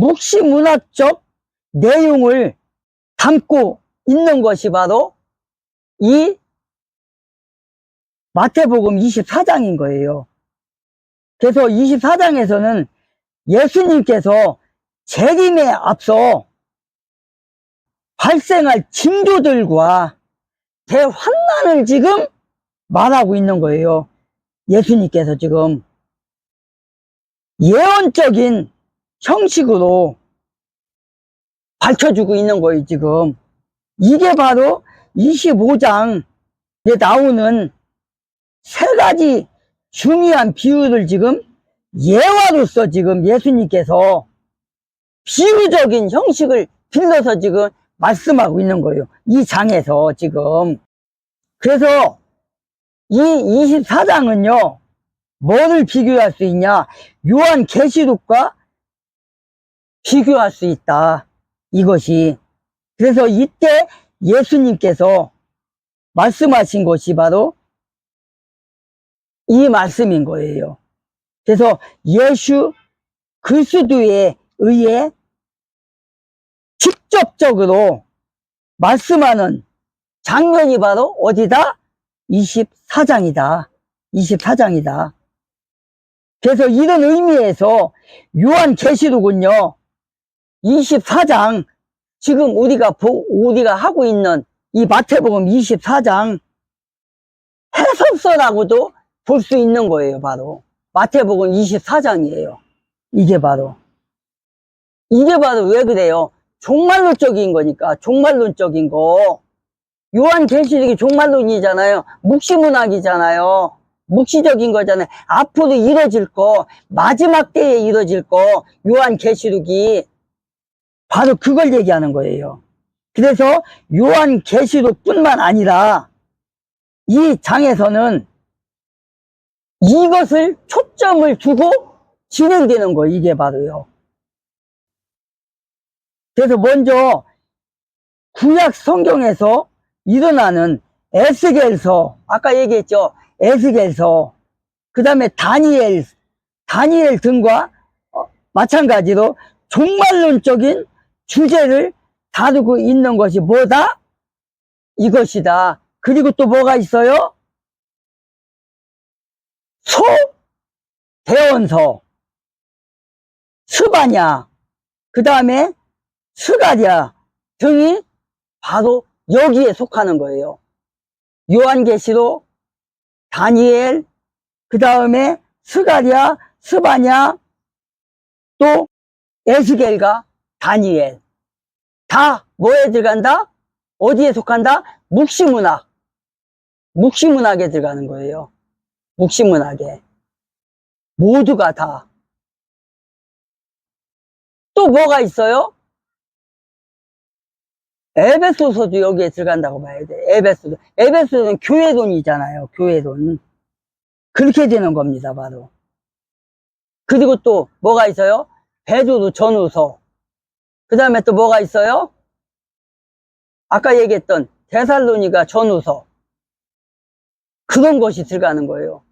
묵시문학적 내용을 담고 있는 것이 바로 이 마태복음 24장인 거예요. 그래서 24장에서는 예수님께서 재림에 앞서 발생할 징조들과 대환난을 지금 말하고 있는 거예요. 예수님께서 지금 예언적인 형식으로 밝혀주고 있는 거예요. 지금 이게 바로 25장에 나오는 세 가지 중요한 비유를 지금 예화로서 지금 예수님께서 비유적인 형식을 빌려서 지금 말씀하고 있는 거예요. 이 장에서 지금. 그래서 이 24장은요, 뭐를 비교할 수 있냐? 요한계시록과 비교할 수 있다. 이것이. 그래서 이때 예수님께서 말씀하신 것이 바로 이 말씀인 거예요. 그래서 예수 그리스도에 의해 직접적으로 말씀하는 장면이 바로 어디다? 24장이다. 24장이다. 그래서 이런 의미에서 요한계시록은요, 24장, 지금 우리가 하고 있는 이 마태복음 24장 해석서라고도 볼 수 있는 거예요. 바로 마태복음 24장이에요. 이게 바로 왜 그래요? 종말론적인 거니까. 종말론적인 거. 요한계시록이 종말론이잖아요. 묵시문학이잖아요. 묵시적인 거잖아요. 앞으로 이뤄질 거, 마지막 때에 이뤄질 거, 요한계시록이 바로 그걸 얘기하는 거예요. 그래서 요한계시록뿐만 아니라 이 장에서는 이것을 초점을 두고 진행되는 거예요. 이게 바로요. 그래서 먼저 구약 성경에서 일어나는 에스겔서, 아까 얘기했죠. 에스겔서, 그 다음에 다니엘 등과 마찬가지로 종말론적인 주제를 다루고 있는 것이 뭐다? 이것이다. 그리고 또 뭐가 있어요? 소대원서, 스바냐, 그 다음에 스가랴 등이 바로 여기에 속하는 거예요. 요한계시록, 다니엘, 그 다음에 스가랴, 스바냐, 또 에스겔과 다니엘. 다 뭐에 들어간다? 어디에 속한다? 묵시문학에 들어가는 거예요. 묵시문학에. 모두가 다. 또 뭐가 있어요? 에베소서도 여기에 들어간다고 봐야 돼. 에베소는 교회론이잖아요. 교회론. 그렇게 되는 겁니다. 바로. 그리고 또 뭐가 있어요? 베드로 전후서. 그 다음에 또 뭐가 있어요? 아까 얘기했던 데살로니가 전후서. 그런 것이 들어가는 거예요.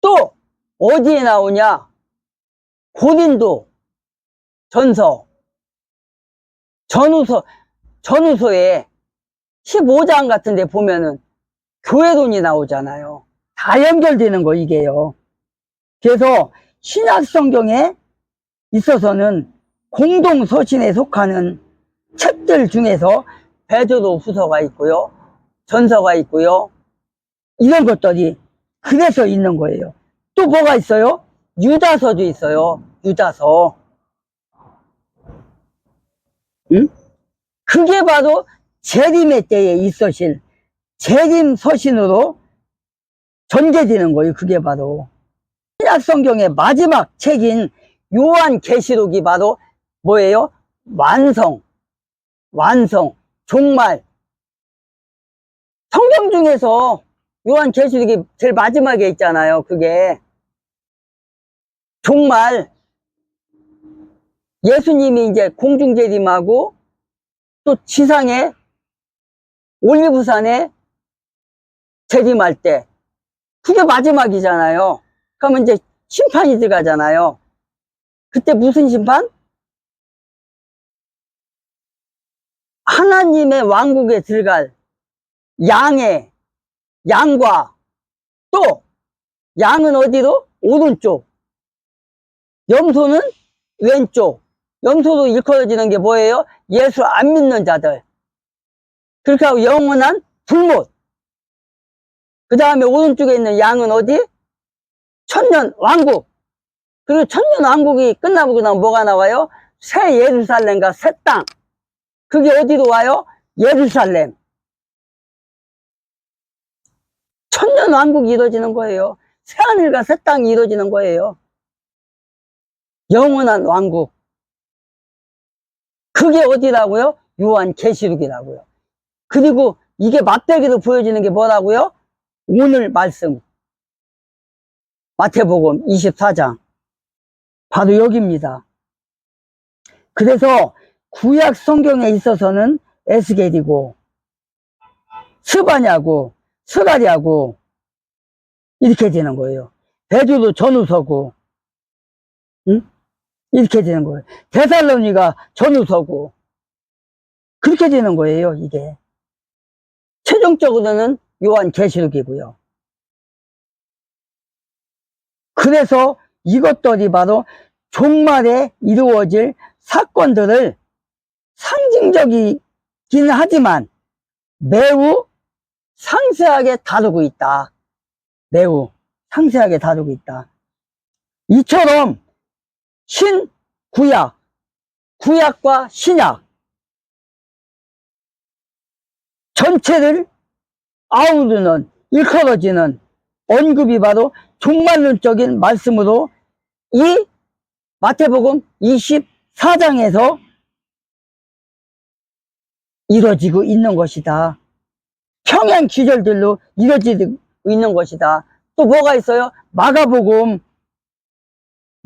또 어디에 나오냐? 고린도 전서. 전후서에 15장 같은 데 보면은 교회론이 나오잖아요. 다 연결되는 거, 이게요. 그래서 신약 성경에 있어서는 공동서신에 속하는 책들 중에서 베드로 후서가 있고요. 전서가 있고요. 이런 것들이 그래서 있는 거예요. 또 뭐가 있어요? 유다서도 있어요. 유다서. 응? 그게 바로 재림의 때에 있으실 재림 서신으로 전개되는 거예요. 그게 바로 신약 성경의 마지막 책인 요한계시록이 바로 뭐예요? 완성, 종말. 성경 중에서 요한계시록이 제일 마지막에 있잖아요. 그게 종말. 예수님이 이제 공중재림하고 또 지상에 올리브산에 재림할 때 그게 마지막이잖아요. 그러면 이제 심판이 들어가잖아요. 그때 무슨 심판? 하나님의 왕국에 들어갈 양과 또 양은 어디로? 오른쪽, 염소는 왼쪽. 염소도 일컬어지는 게 뭐예요? 예수 안 믿는 자들. 그렇게 하고 영원한 불못. 그 다음에 오른쪽에 있는 양은 어디? 천년 왕국. 그리고 천년 왕국이 끝나고 나면 뭐가 나와요? 새 예루살렘과 새 땅. 그게 어디로 와요? 예루살렘. 천년 왕국이 이루어지는 거예요. 새하늘과 새 땅이 이루어지는 거예요. 영원한 왕국. 그게 어디라고요? 요한계시록이라고요. 그리고 이게 맞대기로 보여지는 게 뭐라고요? 오늘 말씀 마태복음 24장 바로 여기입니다. 그래서 구약 성경에 있어서는 에스겔이고 스바냐고 스가랴고 이렇게 되는 거예요. 베드로 전후서고, 응? 이렇게 되는 거예요. 데살로니가 전후서고 그렇게 되는 거예요. 이게 최종적으로는 요한계시록이고요. 그래서 이것들이 바로 종말에 이루어질 사건들을 상징적이긴 하지만 매우 상세하게 다루고 있다. 매우 상세하게 다루고 있다. 이처럼 신구약, 구약과 신약 전체를 아우르는, 일컬어지는 언급이 바로 종말론적인 말씀으로 이 마태복음 24장에서 이루어지고 있는 것이다. 평행 기절들로 이루어지고 있는 것이다. 또 뭐가 있어요? 마가복음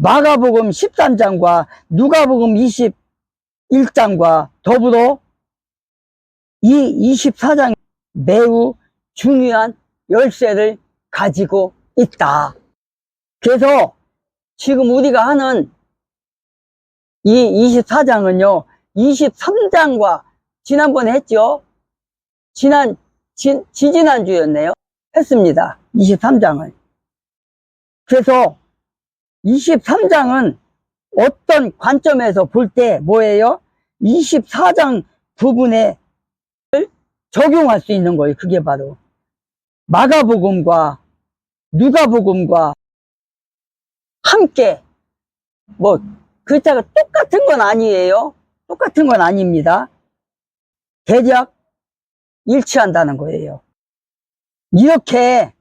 13장과 누가복음 21장과 더불어 이 24장에 매우 중요한 열쇠를 가지고 있다. 그래서 지금 우리가 하는 이 24장은요, 23장과 지난번에 했죠? 지지난주였네요. 했습니다. 23장을. 그래서 23장은 어떤 관점에서 볼 때 뭐예요? 24장 부분에 적용할 수 있는 거예요. 그게 바로 마가복음과 누가복음과 함께 뭐 글자가 똑같은 건 아니에요. 똑같은 건 아닙니다. 대략 일치한다는 거예요. 이렇게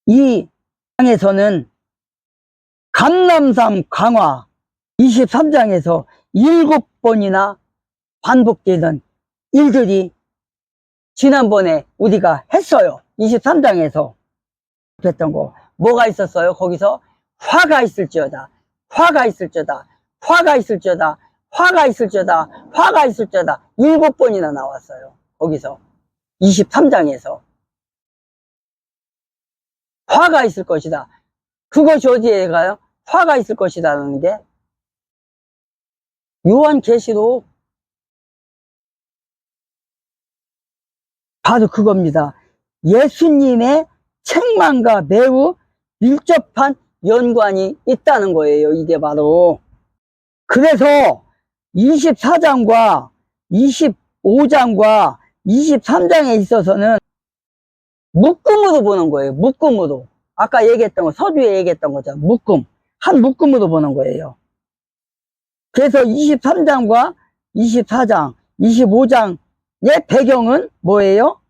이 장에서는 감람산 강화 23장에서 7번이나 반복되는 일들이 지난번에 우리가 했어요. 23장에서 했던 거 뭐가 있었어요? 거기서 화가 있을지어다, 화가 있을지어다, 화가 있을지어다, 화가 있을지어다, 화가 있을지어다 7번이나 나왔어요. 거기서 23장에서 화가 있을 것이다. 그것이 어디에 가요? 화가 있을 것이라는 게 요한계시록 바로 그겁니다. 예수님의 책망과 매우 밀접한 연관이 있다는 거예요. 이게 바로. 그래서 24장과 25장과 23장에 있어서는 묶음으로 보는 거예요. 묶음으로. 아까 얘기했던 거, 서두에 얘기했던 거죠. 묶음. 한 묶음으로 보는 거예요. 그래서 23장과 24장, 25장의 배경은 뭐예요?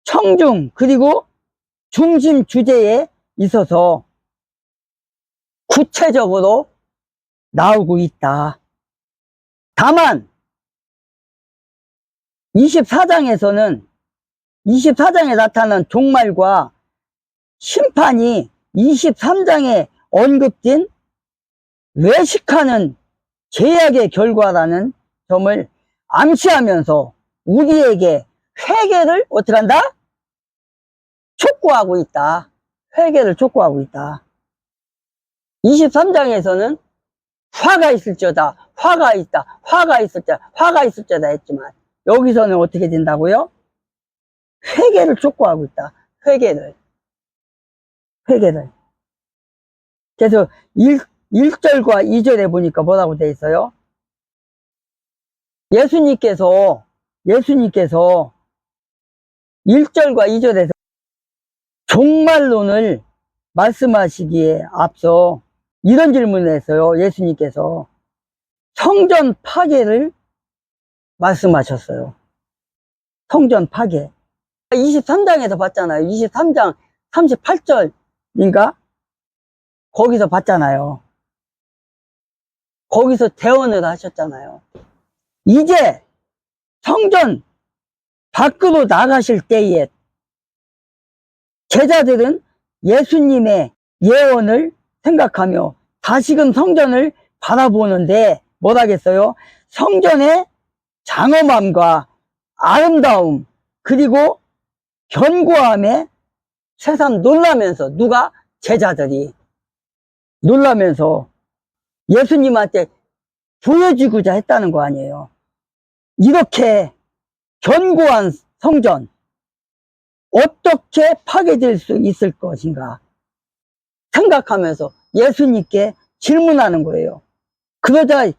청중, 그리고 중심 주제에 있어서 구체적으로 나오고 있다. 다만 24장에서는 24장에 나타난 종말과 심판이 23장에 언급된 외식하는 죄악의 결과라는 점을 암시하면서 우리에게 회개를 어떻게 한다? 촉구하고 있다. 회개를 촉구하고 있다. 23장에서는 화가 있을지어다, 화가 있다. 화가 있을 자다 했지만, 여기서는 어떻게 된다고요? 회개를 촉구하고 있다. 회개를. 그래서 1절과 2절에 보니까 뭐라고 돼 있어요? 예수님께서 1절과 2절에서 종말론을 말씀하시기에 앞서 이런 질문을 했어요. 예수님께서 성전 파괴를 말씀하셨어요. 성전 파괴. 23장에서 봤잖아요. 23장 38절인가? 거기서 봤잖아요. 거기서 대언을 하셨잖아요. 이제 성전 밖으로 나가실 때에 제자들은 예수님의 예언을 생각하며 다시금 성전을 바라보는데 뭐라겠어요? 성전의 장엄함과 아름다움 그리고 견고함에 새삼 놀라면서, 누가? 제자들이 놀라면서 예수님한테 보여주고자 했다는 거 아니에요. 이렇게 견고한 성전 어떻게 파괴될 수 있을 것인가 생각하면서 예수님께 질문하는 거예요. 그러자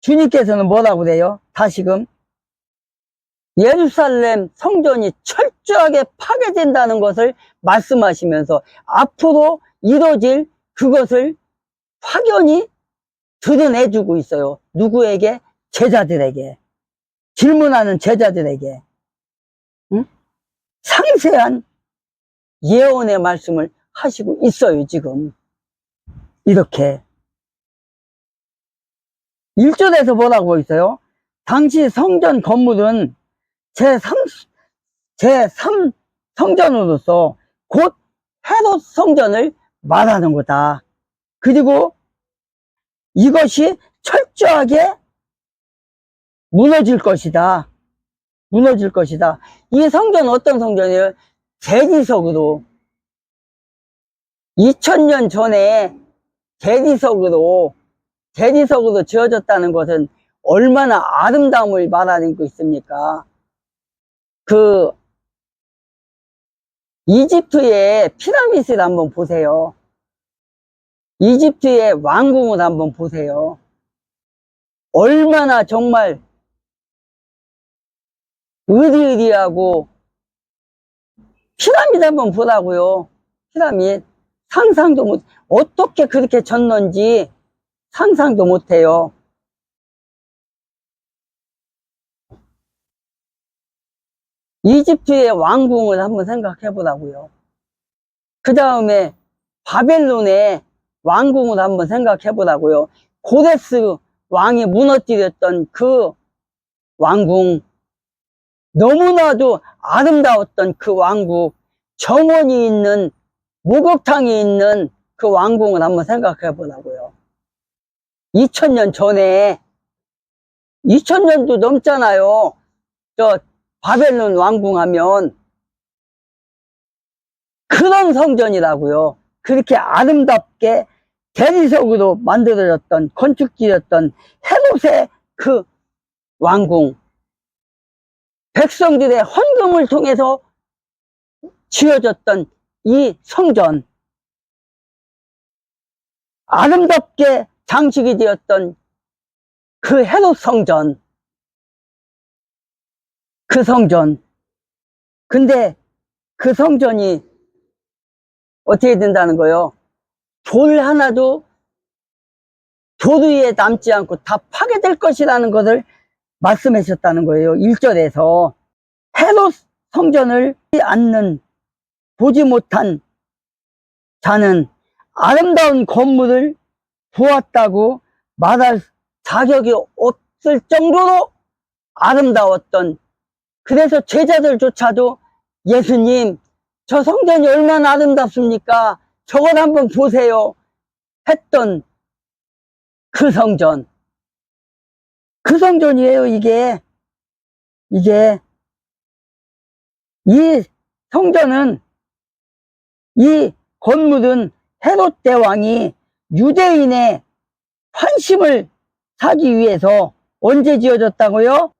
주님께서는 뭐라고 그래요? 다시금 예루살렘 성전이 철저하게 파괴된다는 것을 말씀하시면서 앞으로 이루어질 그것을 확연히 드러내주고 있어요. 누구에게? 제자들에게. 질문하는 제자들에게. 응? 상세한 예언의 말씀을 하시고 있어요. 지금 이렇게 1절에서 뭐라고 있어요? 당시 성전 건물은 제3 성전으로서 곧 헤롯 성전을 말하는 거다. 그리고 이것이 철저하게 무너질 것이다. 이 성전은 어떤 성전이에요? 대리석으로 2000년 전에 대리석으로 지어졌다는 것은 얼마나 아름다움을 말하는 거 있습니까? 그 이집트의 피라미드를 한번 보세요. 이집트의 왕궁을 한번 보세요. 얼마나 정말 으리으리하고, 피라미드 한번 보라고요. 피라미드 상상도 못, 어떻게 그렇게 졌는지 상상도 못해요. 이집트의 왕궁을 한번 생각해 보라고요. 그 다음에 바벨론의 왕궁을 한번 생각해 보라고요. 고레스 왕이 무너뜨렸던 그 왕궁, 너무나도 아름다웠던 그 왕국, 정원이 있는, 목욕탕이 있는 그 왕궁을 한번 생각해 보라고요. 2000년 전에, 2000년도 넘잖아요. 저 바벨론 왕궁 하면 그런 성전이라고요. 그렇게 아름답게 대리석으로 만들어졌던 건축지였던 헤롯의 그 왕궁, 백성들의 헌금을 통해서 지어졌던 이 성전, 아름답게 장식이 되었던 그 헤롯 성전, 그 성전. 근데 그 성전이 어떻게 된다는 거예요? 돌 하나도 돌 위에 남지 않고 다 파괴될 것이라는 것을 말씀하셨다는 거예요. 1절에서 헤롯 성전을 보지 못한 자는 아름다운 건물을 보았다고 말할 자격이 없을 정도로 아름다웠던, 그래서 제자들조차도 예수님, 저 성전이 얼마나 아름답습니까? 저걸 한번 보세요 했던 그 성전, 그 성전이에요. 이게 이 성전은, 이 건물은 헤롯 대왕이 유대인의 환심을 사기 위해서 언제 지어졌다고요?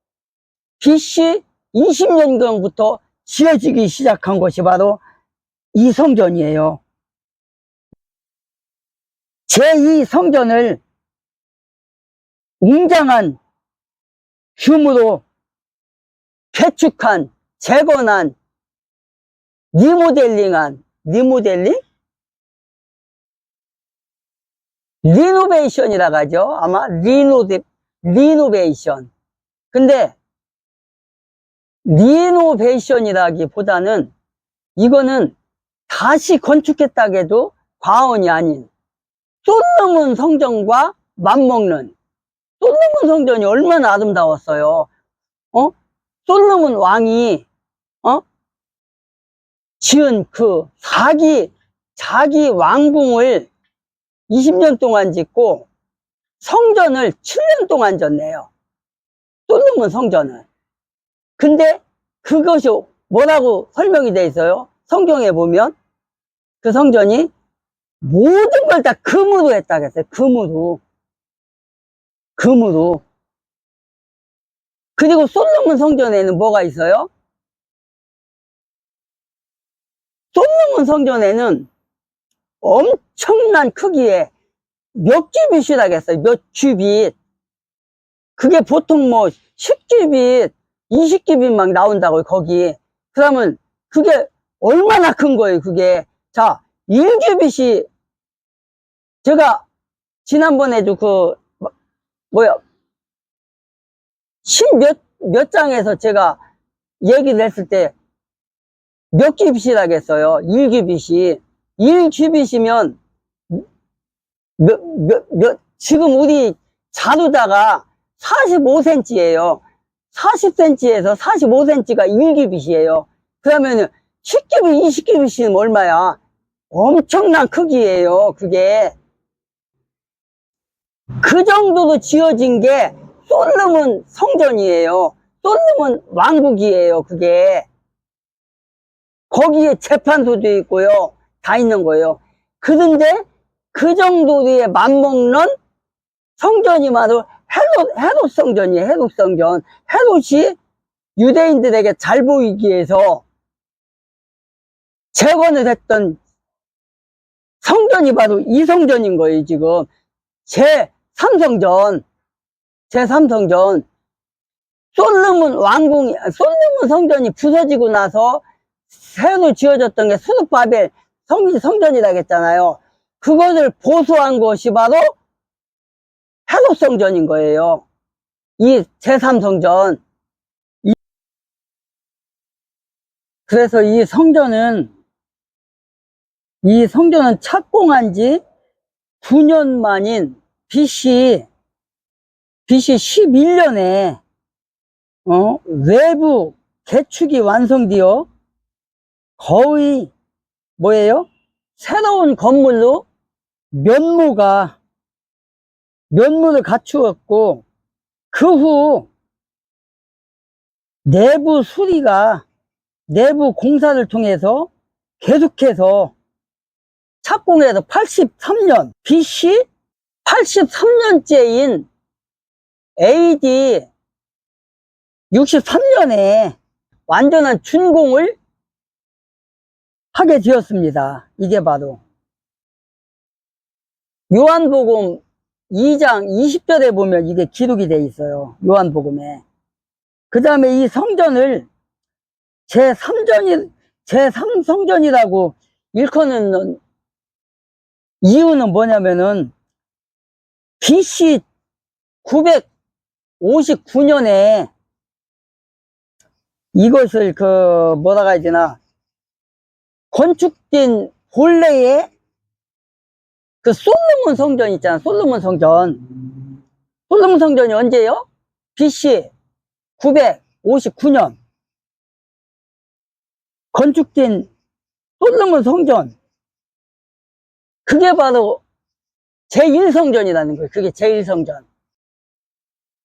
BC 20년경부터 지어지기 시작한 것이 바로 이 성전이에요. 제2 성전을 웅장한 규모로 개축한, 재건한, 리모델링한, 리노베이션이라고 하죠. 아마 리노베이션. 근데 리노베이션이라기보다는 이거는 다시 건축했다고 해도 과언이 아닌 솔로몬 성전과 맞먹는, 솔로몬 성전이 얼마나 아름다웠어요. 솔로몬 왕이 지은 그 자기 왕궁을 20년 동안 짓고 성전을 7년 동안 졌네요. 솔로몬 성전을. 근데 그것이 뭐라고 설명이 돼 있어요? 성경에 보면 그 성전이 모든 걸 다 금으로 했다고 했어요. 금으로. 그리고 솔로몬 성전에는 뭐가 있어요? 솔로몬 성전에는 엄청난 크기의 몇 큐빗이라고 했어요. 몇 큐빗. 그게 보통 뭐 10큐빗, 20큐빗 막 나온다고요, 거기. 그러면 그게 얼마나 큰 거예요, 그게. 자, 1큐빗이 제가 지난번에도 몇 장에서 제가 얘기를 했을 때 몇 큐빗이라고 했어요. 1큐빗이. 1큐빗이면 지금 우리 자루다가 45cm예요. 40cm에서 45cm가 1큐빗이에요. 그러면은 10큐빗, 20큐빗이면 얼마야? 엄청난 크기예요, 그게. 그 정도로 지어진 게 솔로몬 성전이에요. 솔로몬 왕국이에요, 그게. 거기에 재판소도 있고요. 다 있는 거예요. 그런데 그 정도에 맞먹는 성전이 바로 헤롯 성전이에요. 헤롯 성전. 헤롯이 유대인들에게 잘 보이기 위해서 재건을 했던 성전이 바로 이 성전인 거예요, 지금. 제3성전. 솔로몬 성전이 부서지고 나서 새로 지어졌던 게 수르바벨 성전이라고 했잖아요. 그것을 보수한 것이 바로 헤롯 성전인 거예요. 이 제3성전. 그래서 이 성전은 착공한 지 9년 만인 BC 11년에 외부 개축이 완성되어 거의 뭐예요? 새로운 건물로 면모를 갖추었고, 그 후 내부 공사를 통해서 계속해서 착공해서 83년 BC 83년째인 AD 63년에 완전한 준공을 하게 되었습니다. 이게 바로 요한복음 2장 20절에 보면 이게 기록이 되어 있어요. 요한복음에. 그 다음에 이 성전을 제3성전이라고 일컫는 이유는 뭐냐면은 BC 959년에 이것을 뭐라고 해야 되나, 건축된 본래의 그 솔로몬 성전 있잖아. 솔로몬 성전이 언제요? BC 959년 건축된 솔로몬 성전. 그게 바로 제1성전이라는 거예요. 그게 제1성전.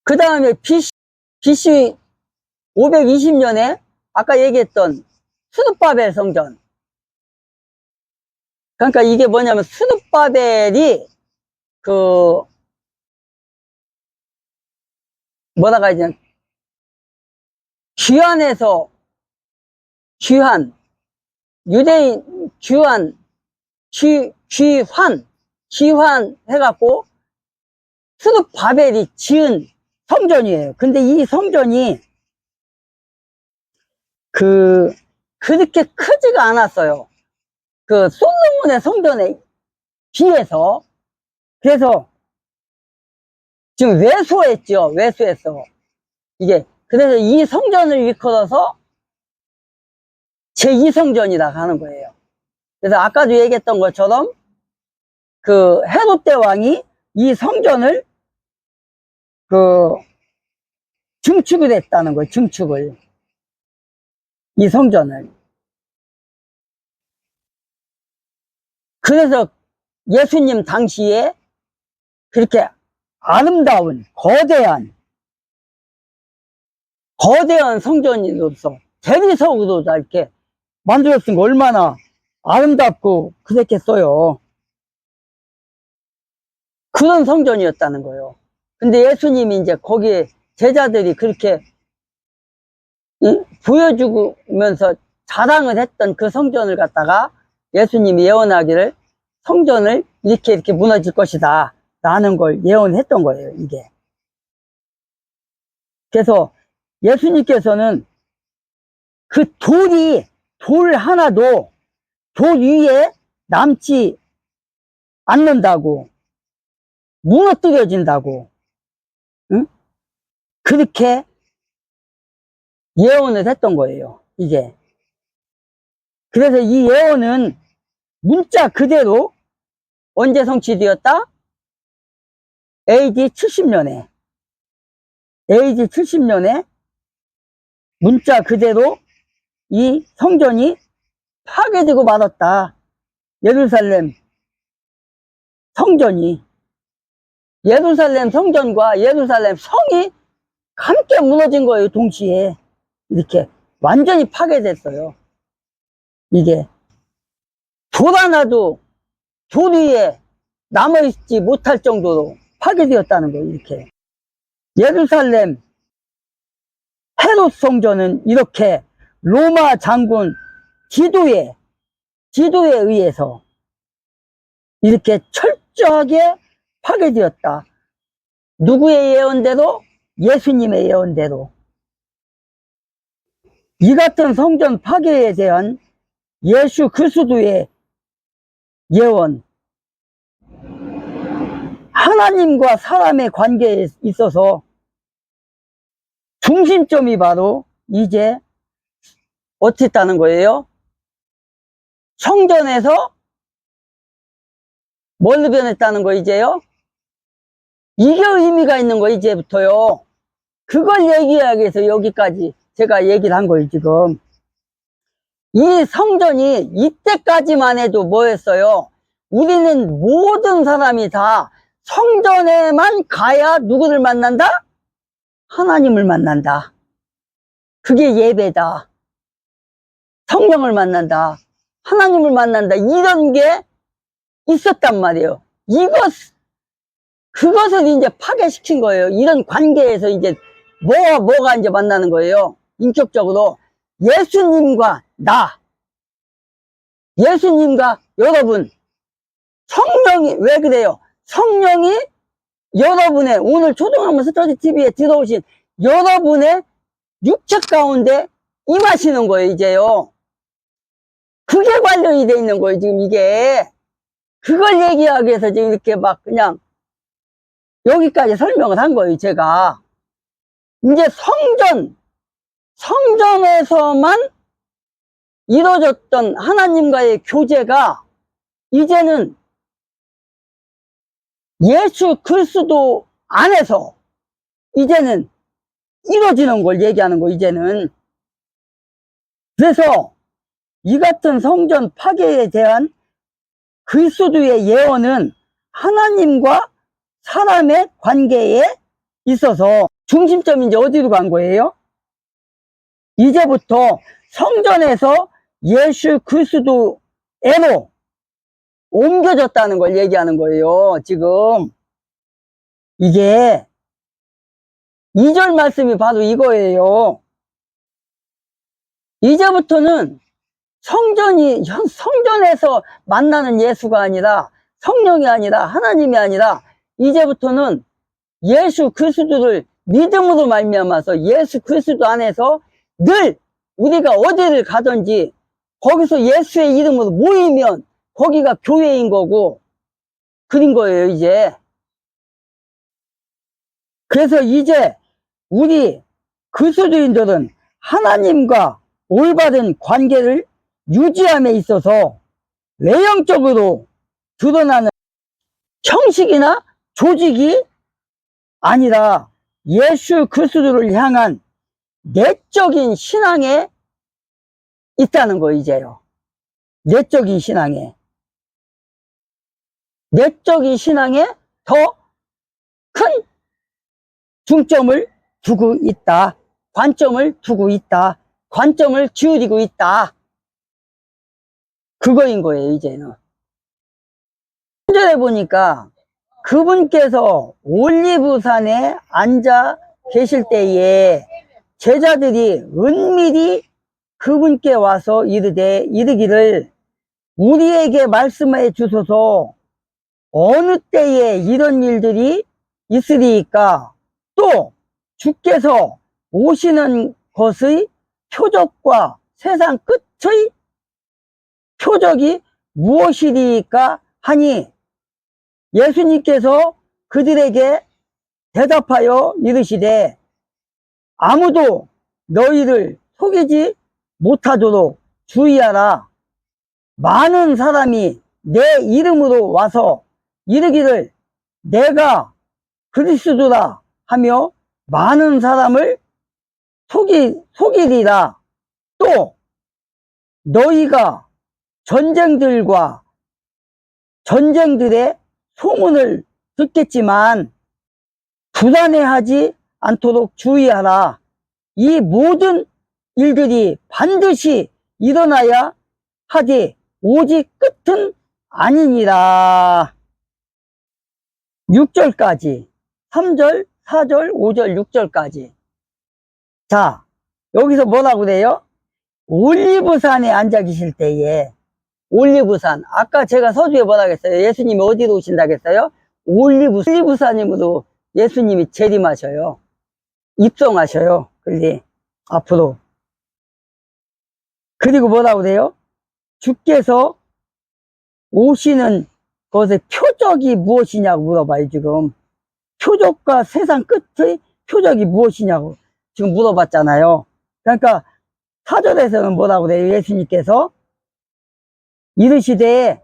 그 다음에 BC 520년에 아까 얘기했던 수르바벨 성전. 그러니까 이게 뭐냐면 수르바벨이 뭐라고 하지? 귀환에서 귀환, 유대인 귀환, 귀환 해갖고 수르 바벨이 지은 성전이에요. 근데 이 성전이 그렇게 크지가 않았어요. 그 솔로몬의 성전에 비해서. 그래서 지금 왜소했죠. 왜소했어. 이게 그래서 이 성전을 일컬어서 제2성전이라 하는 거예요. 그래서 아까도 얘기했던 것처럼 그 헤롯 대왕이 이 성전을 증축을 했다는 거예요. 증축을. 이 성전을. 그래서 예수님 당시에 그렇게 아름다운 거대한 성전으로서 대리석으로 이렇게 만들었으니까 얼마나 아름답고 그랬겠어요. 그런 성전이었다는 거예요. 근데 예수님이 이제 거기에 제자들이 그렇게 보여주면서 자랑을 했던 그 성전을 갖다가 예수님이 예언하기를 성전을 이렇게 무너질 것이다 라는 걸 예언했던 거예요. 이게. 그래서 예수님께서는 그 돌 하나도 돌 위에 남지 않는다고, 무너뜨려진다고, 응? 그렇게 예언을 했던 거예요. 이게. 그래서 이 예언은 문자 그대로 언제 성취되었다? AD 70년에 문자 그대로 이 성전이 파괴되고 말았다. 예루살렘 성전과 예루살렘 성이 함께 무너진 거예요. 동시에 이렇게 완전히 파괴됐어요. 이게 돌 하나도 돌 위에 남아있지 못할 정도로 파괴되었다는 거예요. 이렇게. 예루살렘 헤롯 성전은 이렇게 로마 장군 디도에 의해서 이렇게 철저하게 파괴되었다. 누구의 예언대로? 예수님의 예언대로. 이 같은 성전 파괴에 대한 예수 그리스도의 예언, 하나님과 사람의 관계에 있어서 중심점이 바로 이제 어떻게 했다는 거예요? 성전에서 뭘로 변했다는 거 이제요? 이게 의미가 있는 거 이제부터요. 그걸 얘기하기 위해서 여기까지 제가 얘기를 한 거예요. 지금 이 성전이 이때까지만 해도 뭐였어요? 우리는 모든 사람이 다 성전에만 가야 누구를 만난다? 하나님을 만난다. 그게 예배다. 성령을 만난다. 하나님을 만난다. 이런 게 있었단 말이에요. 그것을 이제 파괴시킨 거예요. 이런 관계에서 이제 뭐가 이제 만나는 거예요. 인격적으로 예수님과 예수님과 여러분, 성령이 왜 그래요? 성령이 여러분의 오늘 초등학교 스터디 TV에 들어오신 여러분의 육체 가운데 임하시는 거예요. 이제요. 그게 관련이 돼 있는 거예요. 지금 이게. 그걸 얘기하기 위해서 지금 이렇게 막 그냥 여기까지 설명을 한 거예요. 제가. 이제 성전에서만 이루어졌던 하나님과의 교제가 이제는 예수 그리스도 안에서 이제는 이루어지는 걸 얘기하는 거 이제는. 그래서 이 같은 성전 파괴에 대한 그리스도의 예언은 하나님과 사람의 관계에 있어서 중심점이 이제 어디로 간 거예요? 이제부터 성전에서 예수 그리스도에로 옮겨졌다는 걸 얘기하는 거예요. 지금 이게 2절 말씀이 바로 이거예요. 이제부터는 성전에서 만나는 예수가 아니라, 성령이 아니라, 하나님이 아니라, 이제부터는 예수 그리스도를 믿음으로 말미암아서 예수 그리스도 안에서 늘 우리가 어디를 가든지 거기서 예수의 이름으로 모이면 거기가 교회인 거고, 그린 거예요, 이제. 그래서 이제 우리 그리스도인들은 하나님과 올바른 관계를 유지함에 있어서 외형적으로 드러나는 형식이나 조직이 아니라 예수 그리스도를 향한 내적인 신앙에 있다는 거, 이제요. 내적인 신앙에 더 큰 중점을 두고 있다. 관점을 두고 있다. 관점을 기울이고 있다. 그거인 거예요, 이제는. 3절에 보니까 그분께서 올리브산에 앉아 계실 때에 제자들이 은밀히 그분께 와서 이르기를 우리에게 말씀해 주소서 어느 때에 이런 일들이 있으리이까 또 주께서 오시는 것의 표적과 세상 끝의 표적이 무엇이리이까 하니 예수님께서 그들에게 대답하여 이르시되 아무도 너희를 속이지 못하도록 주의하라. 많은 사람이 내 이름으로 와서 이르기를 내가 그리스도라 하며 많은 사람을 속이리라. 또 너희가 전쟁들의 소문을 듣겠지만 불안해하지 않도록 주의하라. 이 모든 일들이 반드시 일어나야 하되 오직 끝은 아니니라. 6절까지 3절, 4절, 5절, 6절까지. 자, 여기서 뭐라고 그래요? 올리브산에 앉아 계실 때에, 올리브산, 아까 제가 서두에 뭐라고 했어요? 예수님이 어디로 오신다고 했어요? 올리브산임으로 예수님이 재림하셔요. 입성하셔요. 앞으로. 그리고 뭐라고 그래요? 주께서 오시는 것의 표적이 무엇이냐고 물어봐요, 지금. 표적과 세상 끝의 표적이 무엇이냐고 지금 물어봤잖아요. 그러니까 4절에서는 뭐라고 그래요? 예수님께서 이르시되